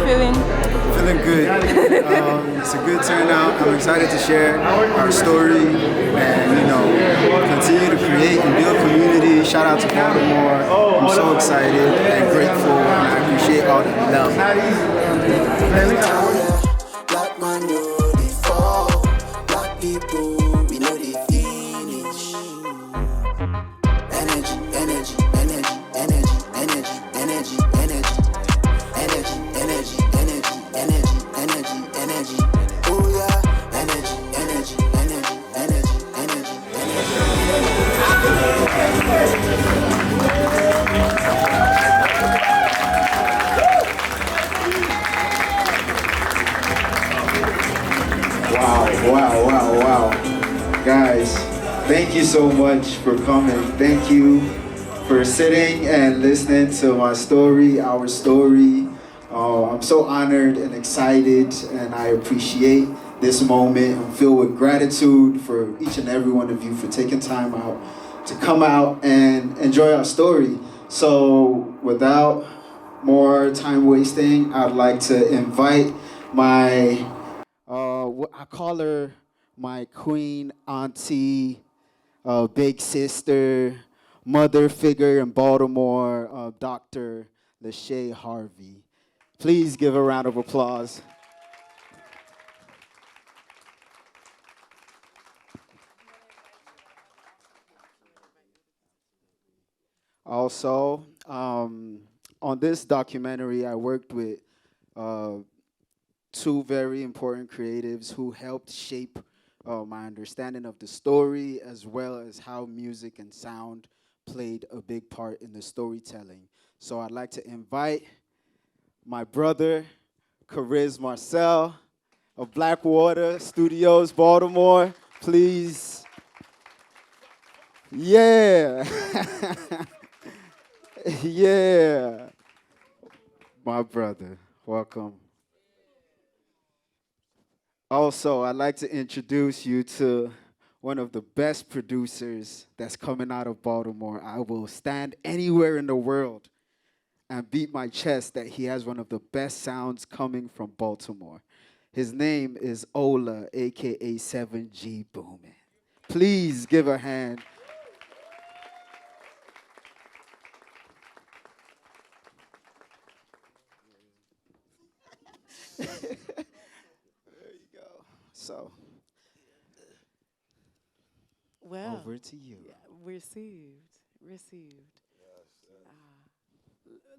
feeling? Feeling good. It's a good turnout. I'm excited to share our story and, continue to create and build community. Shout out to Baltimore. I'm so excited and grateful, and I appreciate all the love. Black man know the fall. Black people, we know the finish. Energy, energy, energy, energy, energy, energy, energy, energy, energy, energy, energy, energy, energy. Oh yeah, energy, energy, energy, energy, energy, Wow. Guys, thank you so much for coming. Thank you for sitting and listening to my story, our story. I'm so honored and excited, and I appreciate this moment. I'm filled with gratitude for each and every one of you for taking time out to come out and enjoy our story. So without more time wasting, I'd like to invite my I call her my queen, auntie, big sister, mother figure in Baltimore, Dr. LaShay Harvey. Please give a round of applause. Also, on this documentary, I worked with two very important creatives who helped shape my understanding of the story, as well as how music and sound played a big part in the storytelling. So I'd like to invite my brother, Kariz Marcel of Blakwater Studios, Baltimore. Please. Yeah. Yeah. My brother, welcome. Also, I'd like to introduce you to one of the best producers that's coming out of Baltimore. I will stand anywhere in the world and beat my chest that he has one of the best sounds coming from Baltimore. His name is Ola, a.k.a. 7G Bumin. Please give a hand. So, well, over to you. Received.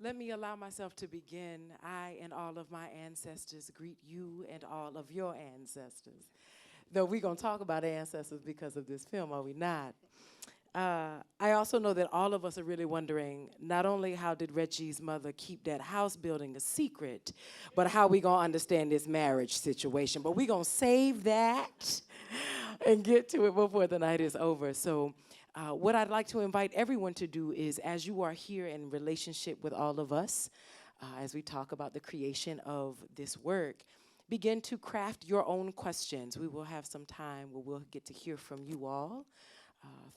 Let me allow myself to begin. I and all of my ancestors greet you and all of your ancestors. Though we're going to talk about ancestors because of this film, are we not? I also know that all of us are really wondering not only how did Retji's mother keep that house building a secret, but how we going to understand this marriage situation. But we're going to save that and get to it before the night is over. So what I'd like to invite everyone to do is, as you are here in relationship with all of us, as we talk about the creation of this work, begin to craft your own questions. We will have some time where we'll get to hear from you all.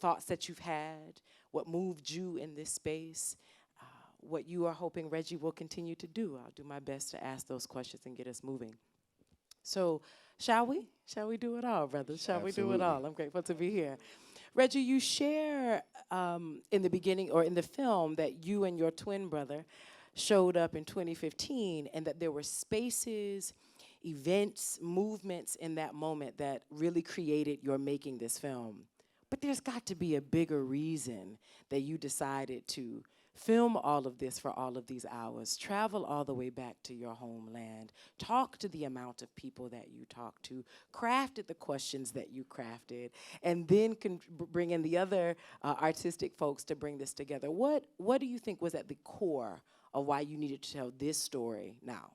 Thoughts that you've had, what moved you in this space, what you are hoping Retji will continue to do. I'll do my best to ask those questions and get us moving. So, shall we? Shall we do it all, brothers? Shall we do it all? I'm grateful to be here. Retji, you share in the beginning or in the film that you and your twin brother showed up in 2015 and that there were spaces, events, movements in that moment that really created your making this film. But there's got to be a bigger reason that you decided to film all of this for all of these hours, travel all the way back to your homeland, talk to the amount of people that you talked to, crafted the questions that you crafted, and then can bring in the other artistic folks to bring this together. What do you think was at the core of why you needed to tell this story now?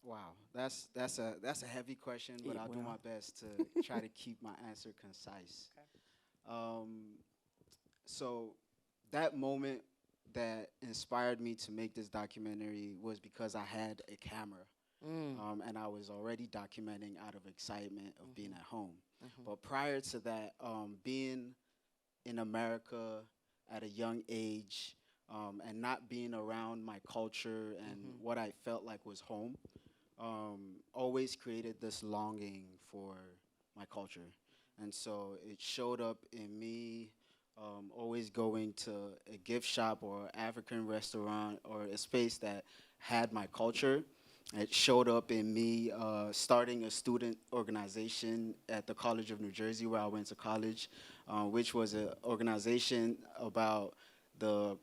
Wow, that's a heavy question, but I'll do my best to try to keep my answer concise. Okay. So that moment that inspired me to make this documentary was because I had a camera, and I was already documenting out of excitement of being at home. But prior to that, being in America at a young age, and not being around my culture and what I felt like was home, always created this longing for my culture. And so it showed up in me always going to a gift shop or African restaurant or a space that had my culture. It showed up in me starting a student organization at the College of New Jersey, where I went to college, which was an organization about the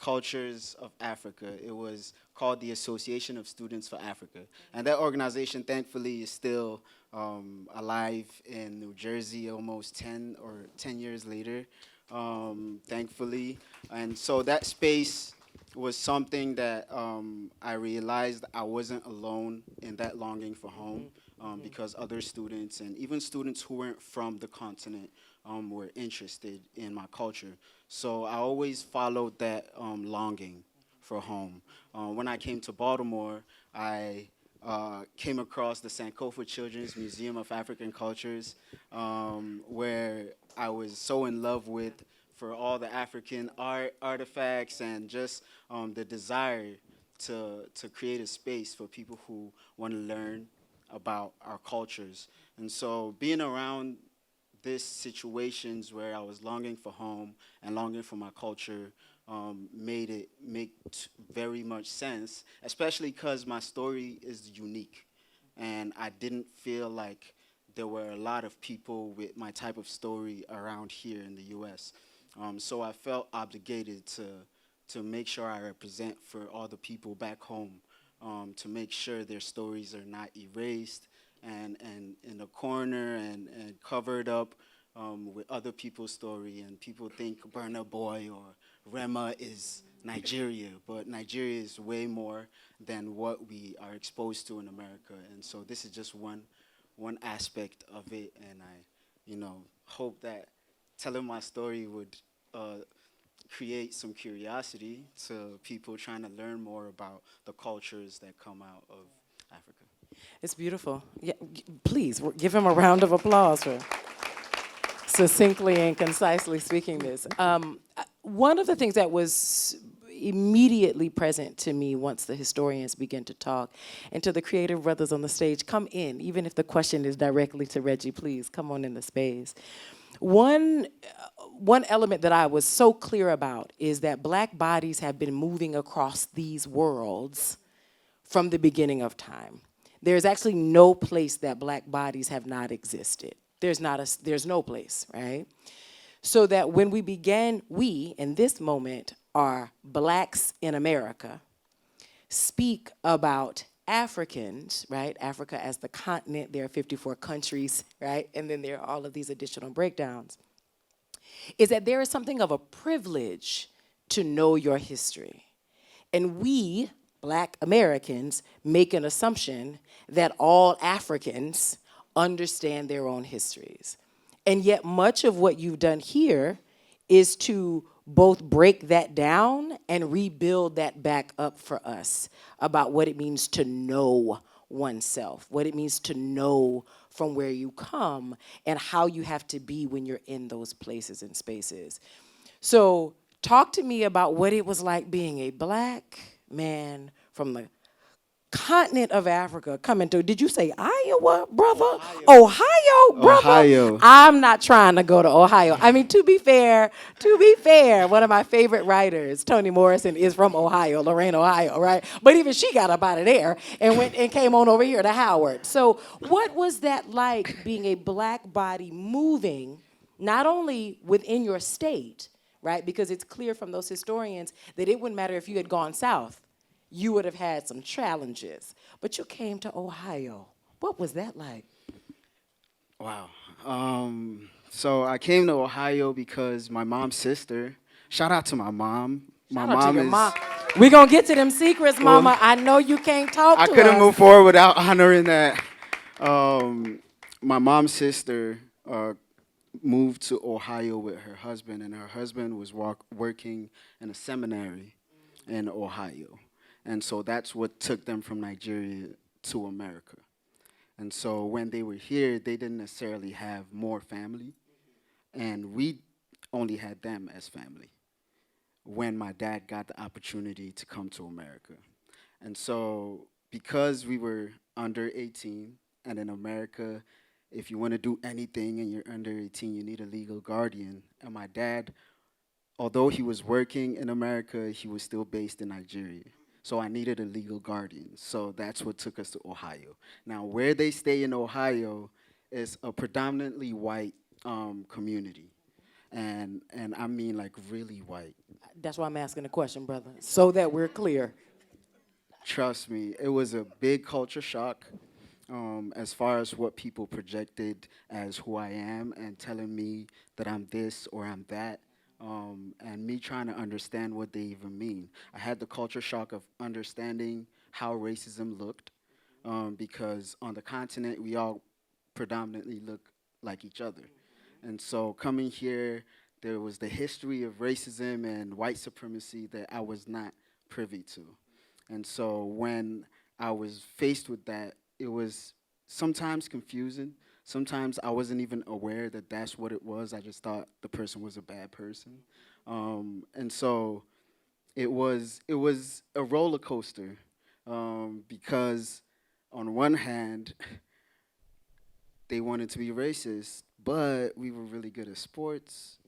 cultures of Africa. It was called the Association of Students for Africa. And that organization, thankfully, is still alive in New Jersey almost 10 years later, thankfully. And so that space was something that I realized I wasn't alone in that longing for home, because other students and even students who weren't from the continent were interested in my culture. So I always followed that longing for home. When I came to Baltimore, I came across the Sankofa Children's Museum of African Cultures, where I was so in love with for all the African artifacts and just the desire to create a space for people who want to learn about our cultures. And so being around these situations where I was longing for home and longing for my culture made it make very much sense, especially because my story is unique. And I didn't feel like there were a lot of people with my type of story around here in the US. So I felt obligated to make sure I represent for all the people back home, to make sure their stories are not erased and in a corner and covered up with other people's story. And people think Burna Boy or Rema is Nigeria, but Nigeria is way more than what we are exposed to in America. And so this is just one aspect of it, and I, hope that telling my story would create some curiosity to people trying to learn more about the cultures that come out of Africa. It's beautiful. Yeah, please give him a round of applause for succinctly and concisely speaking this. One of the things that was immediately present to me once the historians begin to talk, and to the creative brothers on the stage, come in, even if the question is directly to Retji, please come on in the space. One element that I was so clear about is that Black bodies have been moving across these worlds from the beginning of time. There's actually no place that Black bodies have not existed. There's no place, right? So that when we began, we, in this moment, are Blacks in America, speak about Africans, right? Africa as the continent, there are 54 countries, right? And then there are all of these additional breakdowns. Is that there is something of a privilege to know your history. And we, Black Americans, make an assumption that all Africans understand their own histories. And yet much of what you've done here is to both break that down and rebuild that back up for us about what it means to know oneself, what it means to know from where you come, and how you have to be when you're in those places and spaces. So talk to me about what it was like being a Black man from the continent of Africa coming to, did you say Iowa, brother? Ohio, brother? Ohio. I'm not trying to go to Ohio. I mean, to be fair, one of my favorite writers, Toni Morrison, is from Ohio, Lorain, Ohio, right? But even she got up out of there and went and came on over here to Howard. So what was that like, being a Black body moving, not only within your state, right? Because it's clear from those historians that it wouldn't matter if you had gone south. You would have had some challenges, but you came to Ohio. What was that like? Wow. So I came to Ohio because my mom's sister, shout out to my mom. Shout out to your mom. We're going to get to them secrets, Mama. Well, I know you can't talk to us. I couldn't move forward without honoring that. My mom's sister moved to Ohio with her husband, and her husband was working in a seminary in Ohio. And so that's what took them from Nigeria to America. And so when they were here, they didn't necessarily have more family. And we only had them as family. when my dad got the opportunity to come to America. And so, because we were under 18, and in America, if you want to do anything and you're under 18, you need a legal guardian. And my dad, although he was working in America, he was still based in Nigeria. So I needed a legal guardian. So that's what took us to Ohio. Now, where they stay in Ohio is a predominantly white community. And I mean like really white. That's why I'm asking the question, brother, so that we're clear. Trust me, it was a big culture shock as far as what people projected as who I am and telling me that I'm this or I'm that, and me trying to understand what they even mean. I had the culture shock of understanding how racism looked, because on the continent, we all predominantly look like each other. And so coming here, there was the history of racism and white supremacy that I was not privy to. And so when I was faced with that, it was sometimes confusing. Sometimes I wasn't even aware that that's what it was. I just thought the person was a bad person. And so it was a roller coaster, because on one hand, they wanted to be racist, but we were really good at sports.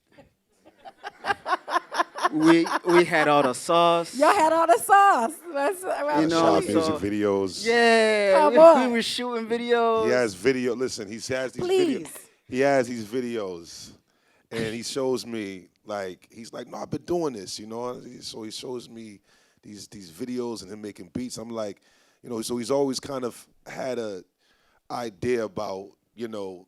we had all the sauce. Y'all had all the sauce. That's You know, Shot music videos. Yeah, Come we on. were shooting videos. He has video. Listen, he has these videos. Please. He has these videos, and he shows me he's like, no, I've been doing this, you know. So he shows me these videos and him making beats. I'm like, you know, so he's always kind of had a idea about, you know,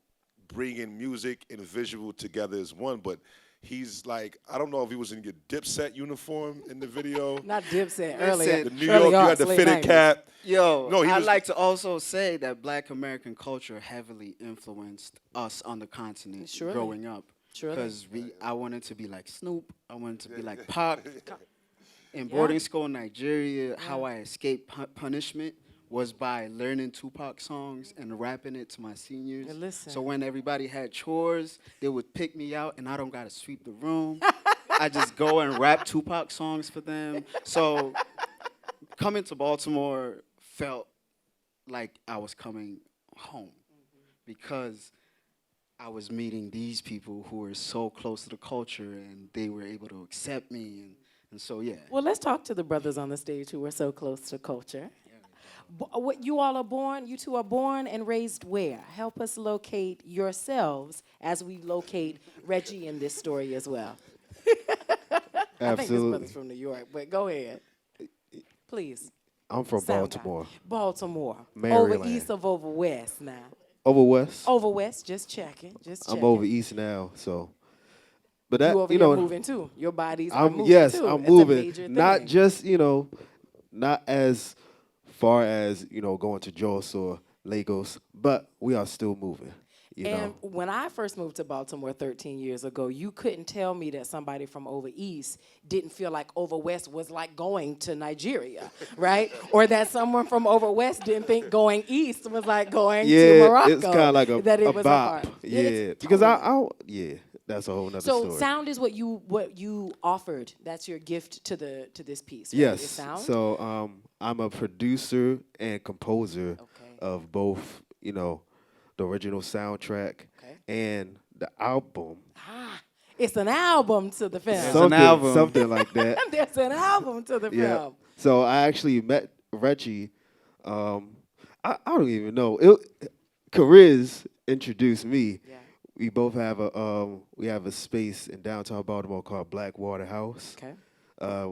bringing music and visual together as one, but he's like, I don't know if he was in your Dipset uniform in the video. Not Dipset, Listen, earlier. The New early York, you had aughts, the late fitted 90s. cap. Yo, No, he I'd was- like to also say that Black American culture heavily influenced us on the continent Surely. growing up. Surely. Because I wanted to be like Snoop. I wanted to be like Pac. In boarding school in Nigeria, how I escaped punishment was by learning Tupac songs and rapping it to my seniors. Now listen. So when everybody had chores, they would pick me out, and I don't gotta sweep the room. I just go and rap Tupac songs for them. So coming to Baltimore felt like I was coming home, because I was meeting these people who were so close to the culture, and they were able to accept me, and so yeah. Well, let's talk to the brothers on the stage who are so close to culture. What you all are born, you two are born and raised where? Help us locate yourselves as we locate Retji in this story as well. I think this brother's from New York, but go ahead. Please. I'm from Sound guy. Baltimore. Baltimore. Maryland. Over east of over west now. Over west. Over west, just checking. I'm over east now, so. But that You over you here know, moving too. Your bodies are moving yes, too. I'm It's a moving. major Not thing. just not as far as going to Jos or Lagos, but we are still moving. You And know. when I first moved to Baltimore 13 years ago, you couldn't tell me that somebody from over east didn't feel like over west was like going to Nigeria, right? Or that someone from over west didn't think going east was like going to Morocco. It's kind of like that it a was bop. part. Yeah, It's because totally- that's a whole nother So story. sound is what you offered. That's your gift to this piece. Right? Yes. Is sound? So I'm a producer and composer Okay. of both, the original soundtrack Okay. and the album. It's an album to the film. It's an album. Something like that. There's an album to the Yeah. film. So I actually met Retji. I don't even know. Kariz introduced me. Yeah. We both have a space in downtown Baltimore called Blakwater House. Okay.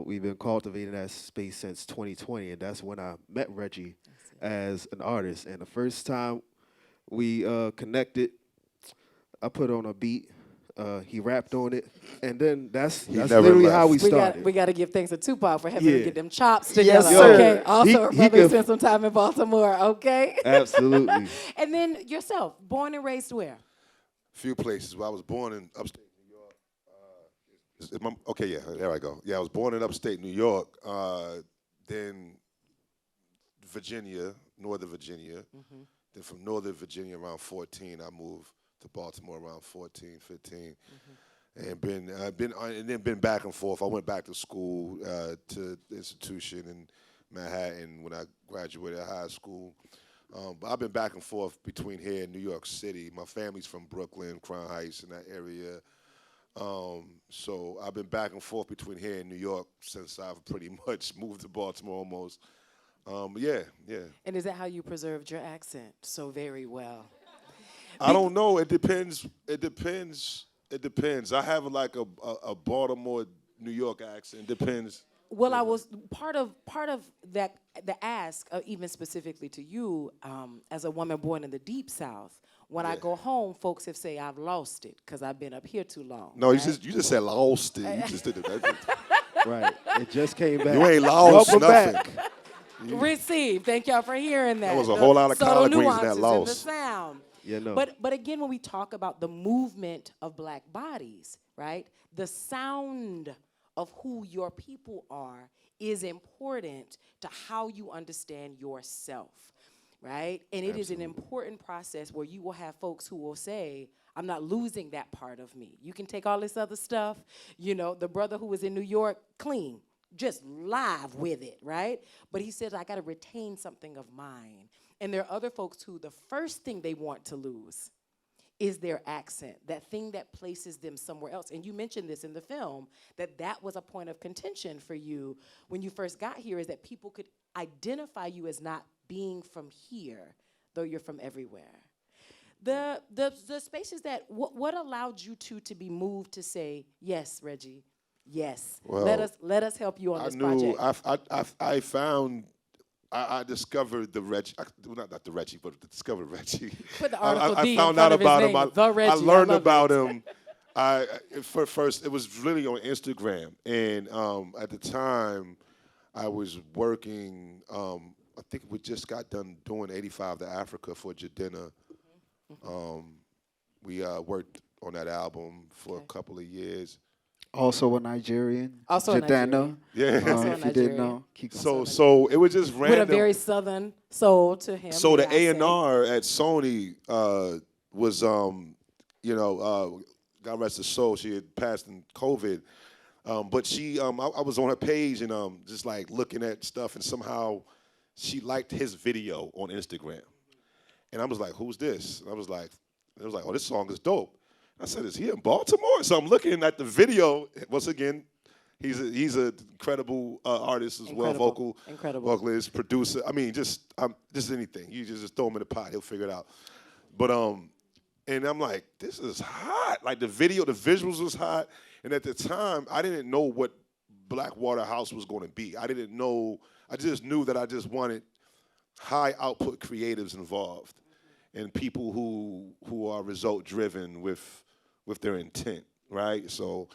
We've been cultivating that space since 2020, and that's when I met Retji as an artist. And the first time we connected, I put on a beat. He rapped on it, and then that's never literally left. how we started. We got to give thanks to Tupac for having to Yeah. get them chops together. sir. Okay. Also, He- a he brother could- spent some time in Baltimore. Okay. Absolutely. And then yourself, born and raised where? Few places. Well, I was born in upstate New York. Okay, yeah, there I go. Yeah, I was born in upstate New York. Then Virginia, Northern Virginia. Then from Northern Virginia around 14, I moved to Baltimore around 14, 15. and then been back and forth. I went back to school to the institution in Manhattan when I graduated high school. But I've been back and forth between here and New York City. My family's from Brooklyn, Crown Heights, in that area. So I've been back and forth between here and New York since I've pretty much moved to Baltimore almost. Yeah. And is that how you preserved your accent so very well? I don't know. It depends. I have like a Baltimore, New York accent. It depends. Well, I was part of that, the ask, even specifically to you, as a woman born in the Deep South. When I go home, folks have say I've lost it because I've been up here too long. No, right? you just said lost it. You just did it. Right. It just came back. You ain't lost Welcome nothing. back. Receive. Thank y'all for hearing that. There was a whole lot of subtle collard greens in nuances that loss. the sound. Yeah, no. But again, when we talk about the movement of black bodies, right? The sound of who your people are is important to how you understand yourself, right? And it is an important process where you will have folks who will say, I'm not losing that part of me. You can take all this other stuff, the brother who was in New York, clean, just live with it, right? But he says, I gotta retain something of mine. And there are other folks who the first thing they want to lose is their accent, that thing that places them somewhere else. And you mentioned this in the film, that was a point of contention for you when you first got here, is that people could identify you as not being from here, though you're from everywhere. The spaces that, what allowed you to be moved to say, yes, Retji, yes, Well, let us help you on this project. I discovered the Retji, not the Retji, but discovered Retji. Put the article D I in found front out of his about name, him. the Retji. I learned love about it. him. First, it was really on Instagram, and at the time, I was working. I think we just got done doing 85 to Africa for Jadena. We worked on that album for a couple of years. Also a Nigerian. Also a Jadena. Nigerian. Yeah. Also a If you didn't Nigerian. know, keep So it was just random. With a very southern soul to him. So the may I say. A&R at Sony was, God rest her soul, she had passed in COVID. But she, I was on her page and just like looking at stuff, and somehow she liked his video on Instagram. And I was like, who's this? And it was like, oh, this song is dope. I said, is he in Baltimore? So I'm looking at the video. Once again, he's an incredible artist as well, Incredible. vocalist, producer. I mean, just anything. You just throw him in the pot, he'll figure it out. But and I'm like, this is hot. Like the visuals was hot. And at the time, I didn't know what Blakwater House was going to be. I didn't know. I just knew that I just wanted high output creatives involved and people who are result driven with their intent, right? So,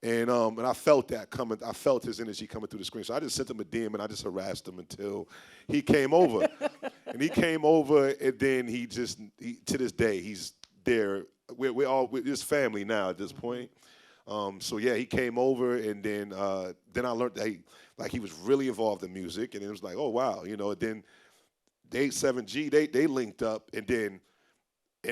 and I felt that coming. I felt his energy coming through the screen. So I just sent him a DM and I just harassed him until he came over. And he came over, and then he to this day he's there. We're his family now at this point. So yeah, he came over, and then I learned that he was really involved in music, and it was like, oh wow, Then they 7G, they linked up, and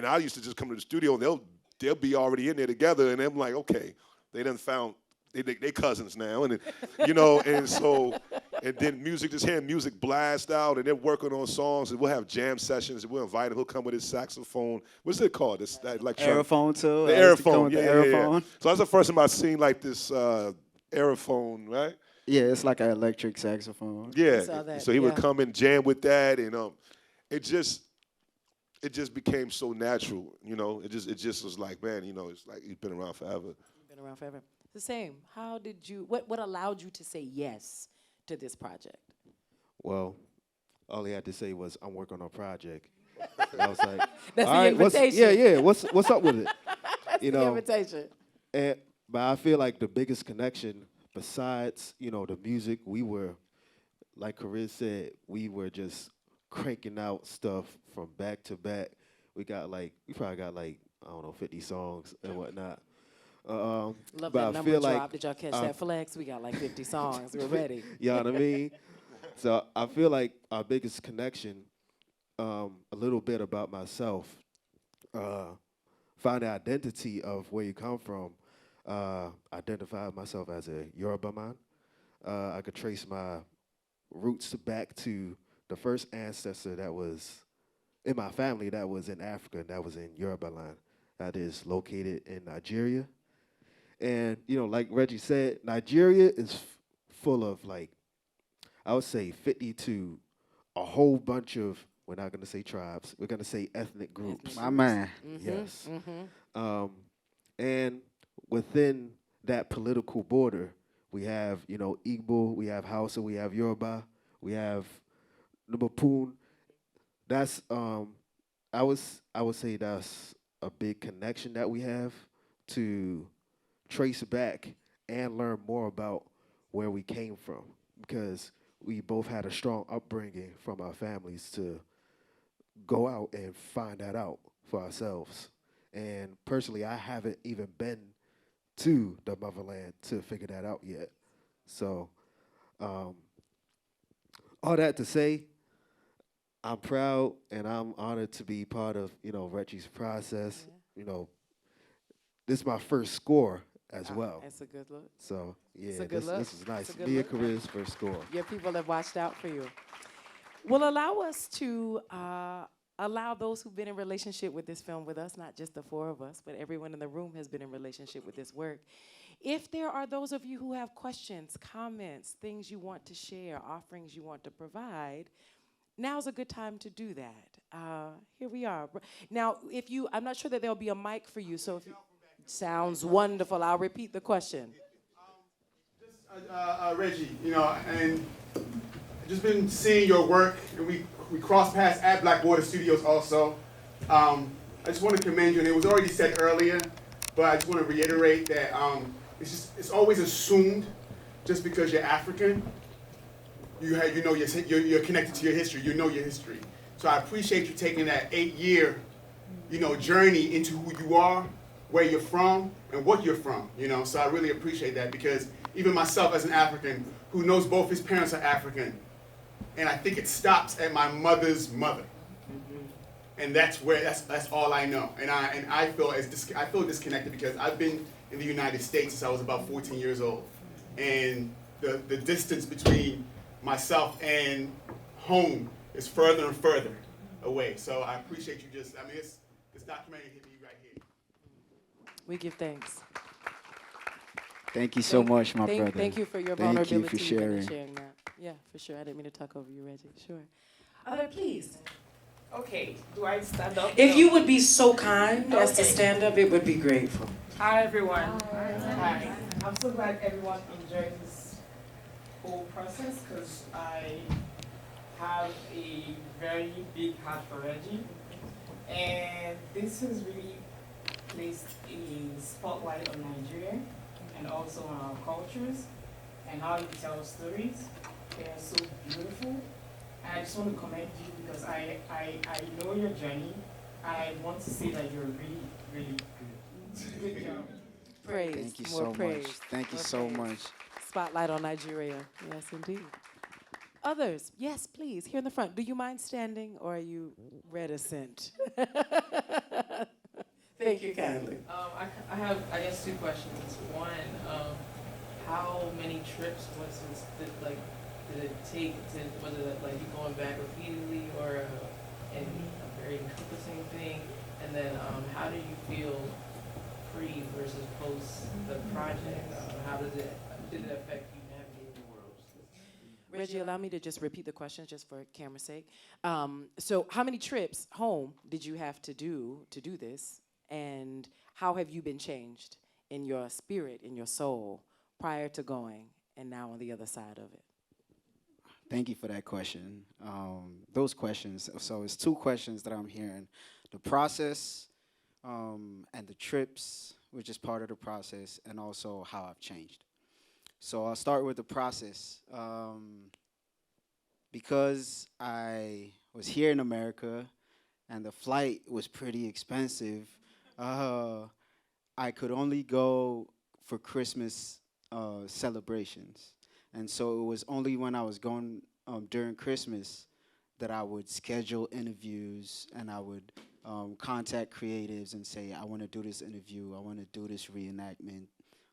I used to just come to the studio, and they'll be already in there together, and I'm like, okay, they done found they cousins now, and and so and then hearing music blast out, and they're working on songs, and we'll have jam sessions, and we'll invite him. He'll come with his saxophone. What's it called? That Aerophone too. The aerophone, yeah. So that's the first time I've seen like this aerophone, right? Yeah, it's like an electric saxophone. Yeah. saw that, So he would yeah. come and jam with that, and it just became so natural, It just was like, man, it's like he's been around forever. Been around forever. The same. How did you? What allowed you to say yes to this project? Well, all he had to say was, I'm working on a project. And I was like, That's all the right, invitation. what's up with it? That's the invitation. But I feel like the biggest connection besides, the music, we were, like Kariz said, we were just cranking out stuff from back to back. We probably got I don't know, 50 songs and whatnot. Love but that I number feel drop. like, Did y'all catch that flex? We got like 50 songs. We're ready. you know what I mean? So I feel like our biggest connection, a little bit about myself, find the identity of where you come from. identify myself as a Yoruba man. I could trace my roots back to the first ancestor that was in my family that was in Africa, and that was in Yoruba land. That is located in Nigeria. And, you know, like Reggie said, Nigeria is full of, like, I would say 50 to a whole bunch of, we're not going to say tribes, we're going to say ethnic groups. My man. Yes. And within that political border, we have, you know, Igbo, we have Hausa, we have Yoruba, we have Numapun. That's I would say that's a big connection that we have to trace back and learn more about where we came from, because we both had a strong upbringing from our families to go out and find that out for ourselves. And personally, I haven't even been to the motherland to figure that out yet. So, all that to say, I'm proud and I'm honored to be part of, you know, Retji's process. You know, this is my first score as well. That's a good look. So, yeah, It's a good look. this is nice. It's a good Me and look. Kariz first score. Your people have watched out for you. Well, allow us to allow those who've been in relationship with this film with us, not just the four of us, but everyone in the room has been in relationship with this work. If there are those of you who have questions, comments, things you want to share, offerings you want to provide, now's a good time to do that. Here we are. Now, I'm not sure that there'll be a mic for you, so if you, sounds wonderful. I'll repeat the question. Reggie, you know, and I've just been seeing your work, and we crossed paths at Blakwater Studios also. I just want to commend you, and it was already said earlier, but I just want to reiterate that it's always assumed just because you're African, you're connected to your history, you know your history. So I appreciate you taking that 8-year, journey into who you are, where you're from, and what you're from, So I really appreciate that, because even myself as an African who knows both his parents are African, and I think it stops at my mother's mother. And that's all I know. And I feel disconnected because I've been in the United States since I was about 14 years old. And the distance between myself and home is further and further away. So I appreciate you this documentary hit me right here. We give thanks. Thank you so much, my brother. Thank you for your Thank vulnerability you for sharing. and sharing that. Yeah, for sure. I didn't mean to talk over you, Reggie. Sure. Other, please. Okay, do I stand up? If you would be so kind as to stand up, it would be grateful. Hi, everyone. Hi. I'm so glad everyone enjoyed this whole process, because I have a very big heart for Reggie. And this has really placed a spotlight on Nigeria and also on our cultures and how you tell stories. They are so beautiful. And I just want to commend you, because I know your journey. I want to say that you're really, really good. Good job. Praise. Thank you More so praise. much. Thank you More so praise. much. Spotlight on Nigeria. Yes, indeed. Others, yes, please, here in the front. Do you mind standing, or are you reticent? Thank you kindly. I have, I guess, 2 questions. One, how many trips did it take was it like you going back repeatedly, or a very encompassing thing? And then how do you feel pre versus post the project? How did it affect you navigating the world? Reggie, allow me to just repeat the question just for camera's sake. So how many trips home did you have to do this? And how have you been changed in your spirit, in your soul, prior to going and now on the other side of it? Thank you for that question. Those questions, so it's 2 questions that I'm hearing. The process and the trips, which is part of the process, and also how I've changed. So I'll start with the process. Because I was here in America and the flight was pretty expensive, I could only go for Christmas celebrations. And so it was only when I was going during Christmas that I would schedule interviews, and I would contact creatives and say, I want to do this interview, I want to do this reenactment.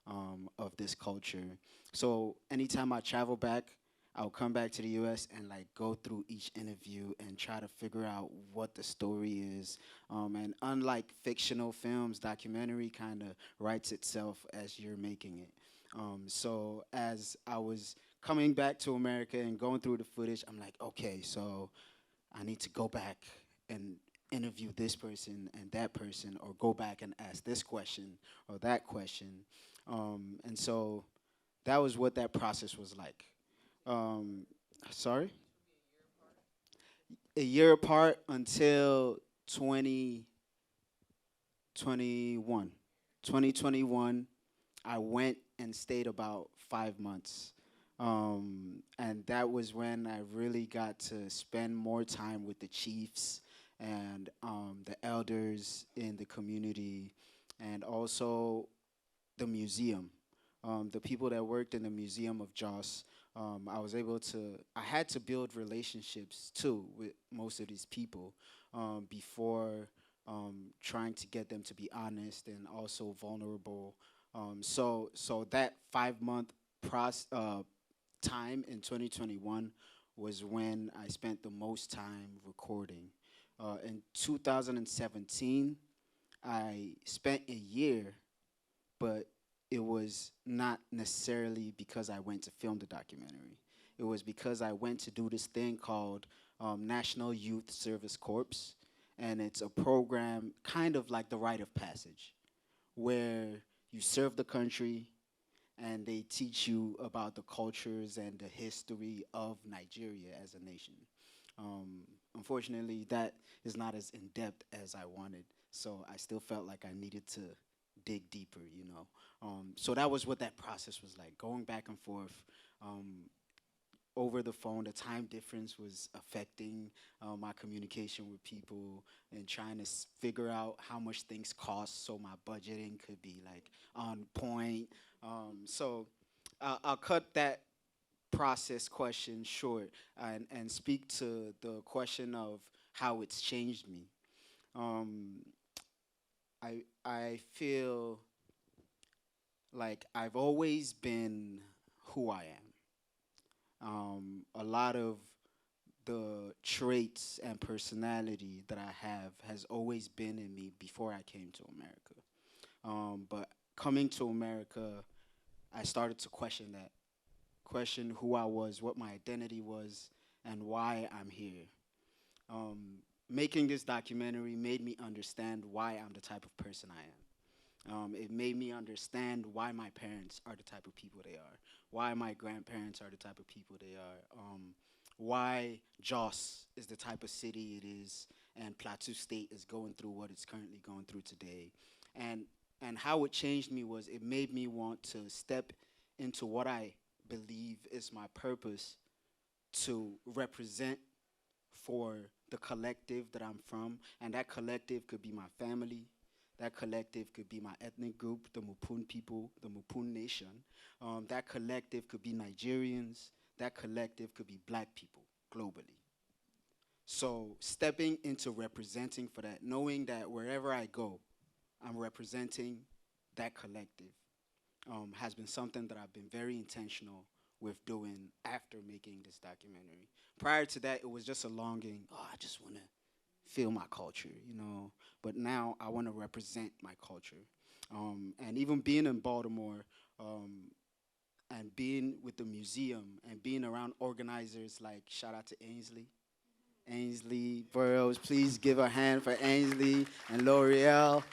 of this culture. So anytime I travel back, I'll come back to the U.S. and like go through each interview and try to figure out what the story is. And unlike fictional films, documentary kind of writes itself as you're making it. So as I was coming back to America and going through the footage, I'm like, okay, so I need to go back and interview this person and that person, or go back and ask this question or that question. And so that was what that process was like. Sorry? A year apart until 2021. 2021, I went and stayed about 5 months. And that was when I really got to spend more time with the chiefs and the elders in the community, and also the museum. The people that worked in the Museum of Joss, I had to build relationships too with most of these people before trying to get them to be honest and also vulnerable. So that 5 month time in 2021 was when I spent the most time recording. In 2017, I spent a year, but it was not necessarily because I went to film the documentary. It was because I went to do this thing called National Youth Service Corps, and it's a program kind of like the rite of passage, where you serve the country and they teach you about the cultures and the history of Nigeria as a nation. Unfortunately, that is not as in-depth as I wanted, so I still felt like I needed to dig deeper, you know. So that was what that process was like, going back and forth over the phone. The time difference was affecting my communication with people and trying to figure out how much things cost so my budgeting could be like on point. So I'll cut that process question short and speak to the question of how it's changed me. I feel like I've always been who I am. A lot of the traits and personality that I have has always been in me before I came to America. But coming to America, I started to question that, question who I was, what my identity was, and why I'm here. Making this documentary made me understand why I'm the type of person I am. It made me understand why my parents are the type of people they are, why my grandparents are the type of people they are, why Jos is the type of city it is, and Plateau State is going through what it's currently going through today. And how it changed me was it made me want to step into what I believe is my purpose, to represent for the collective that I'm from, and that collective could be my family, that collective could be my ethnic group, the Mupun people, the Mupun nation, that collective could be Nigerians, that collective could be black people globally. So stepping into representing for that, knowing that wherever I go, I'm representing that collective, has been something that I've been very intentional with doing after making this documentary. Prior to that, it was just a longing, I just want to feel my culture, you know. But now I want to represent my culture. And even being in Baltimore and being with the museum and being around organizers like, shout out to Ainsley. Ainsley, Burrows, please give a hand for Ainsley and Laurielle.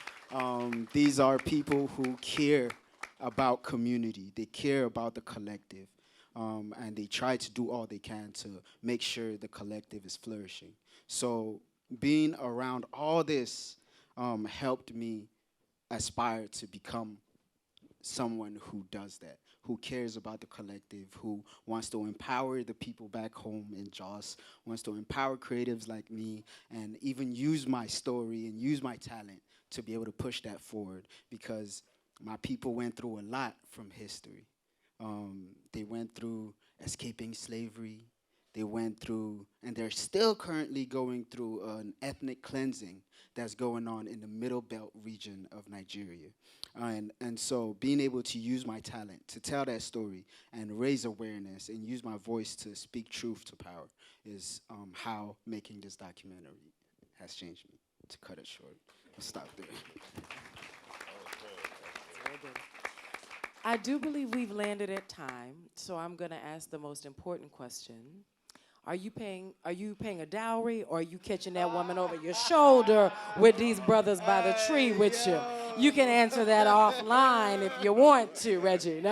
These are people who care about community. They care about the collective. And they try to do all they can to make sure the collective is flourishing. So being around all this helped me aspire to become someone who does that, who cares about the collective, who wants to empower the people back home in Jos, wants to empower creatives like me, and even use my story and use my talent to be able to push that forward, because my people went through a lot from history. They went through escaping slavery. they went through, and they're still currently going through an ethnic cleansing that's going on in the Middle Belt region of Nigeria. And so being able to use my talent to tell that story and raise awareness and use my voice to speak truth to power is how making this documentary has changed me. To cut it short, I'll stop there. I do believe we've landed at time, so I'm going to ask the most important question. Are you paying a dowry, or are you catching that woman over your shoulder with these brothers by the tree with you? You can answer that offline if you want to, Reggie.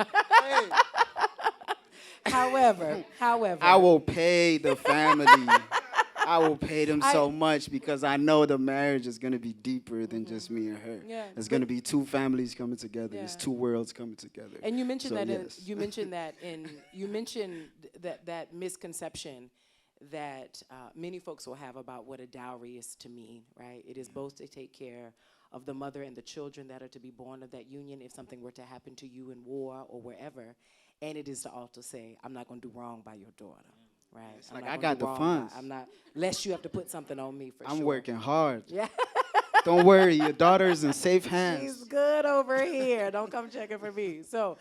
However. I will pay the family. I will pay them so much because I know the marriage is going to be deeper than just me and her. Yeah, It's going to be two families coming together. Yeah. It's two worlds coming together. And you mentioned So, that yes. you mentioned that misconception that many folks will have about what a dowry is to mean, right? It is both to take care of the mother and the children that are to be born of that union if something were to happen to you in war or wherever, and it is to also say, I'm not going to do wrong by your daughter. Right. It's like, I got the funds. I'm not, lest you have to put something on me for sure. I'm working hard. Yeah. Don't worry, your daughter is in safe hands. She's good over here. Don't come checking for me. So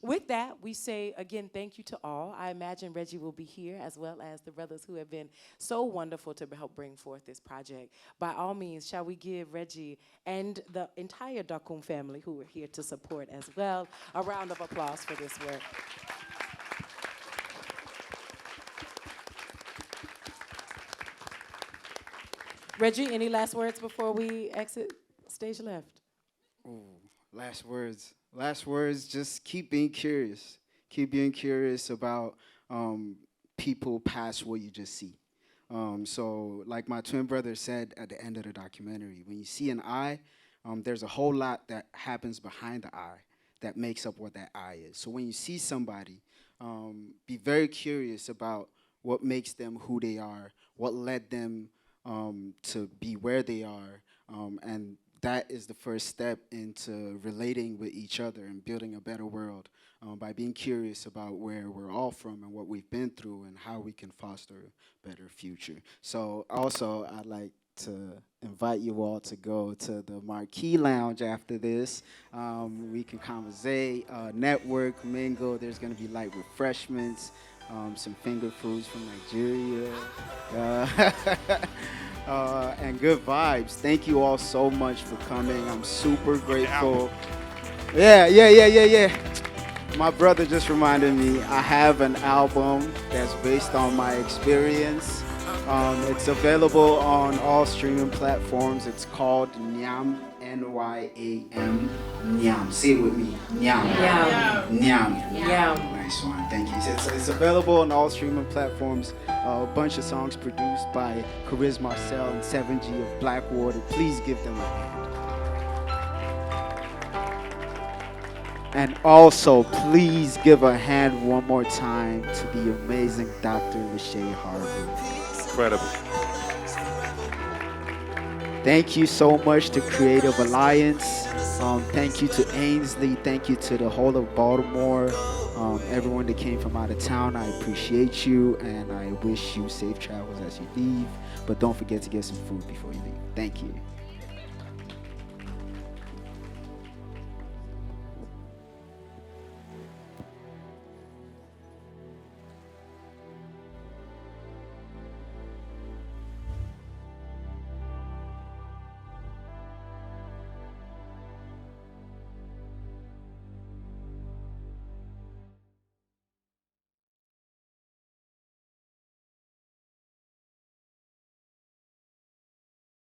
with that, we say, again, thank you to all. I imagine Reggie will be here, as well as the brothers who have been so wonderful to help bring forth this project. By all means, shall we give Reggie and the entire Dakum family, who are here to support as well, a round of applause for this work. Reggie, any last words before we exit stage left? Ooh, last words. Last words, just keep being curious. Keep being curious about people past what you just see. So like my twin brother said at the end of the documentary, when you see an eye, there's a whole lot that happens behind the eye that makes up what that eye is. So when you see somebody, be very curious about what makes them who they are, what led them to be where they are, and that is the first step into relating with each other and building a better world by being curious about where we're all from and what we've been through and how we can foster a better future. So also, I'd like to invite you all to go to the Marquee Lounge after this. We can conversate, network, mingle. There's going to be light refreshments. Some finger foods from Nigeria, and good vibes. Thank you all so much for coming. I'm super grateful. Yeah. My brother just reminded me, I have an album that's based on my experience. It's available on all streaming platforms. It's called Nyam, N-Y-A-M, Nyam. Say it with me, Nyam. Nyam. Nice one, thank you. It's available on all streaming platforms. A bunch of songs produced by Kariz Marcel and 7G of Blakwater. Please give them a hand. And also, please give a hand one more time to the amazing Dr. LaShay Harvey. Incredible. Thank you so much to Creative Alliance. Thank you to Ainsley. Thank you to the whole of Baltimore. Everyone that came from out of town, I appreciate you, and I wish you safe travels as you leave. But don't forget to get some food before you leave. Thank you.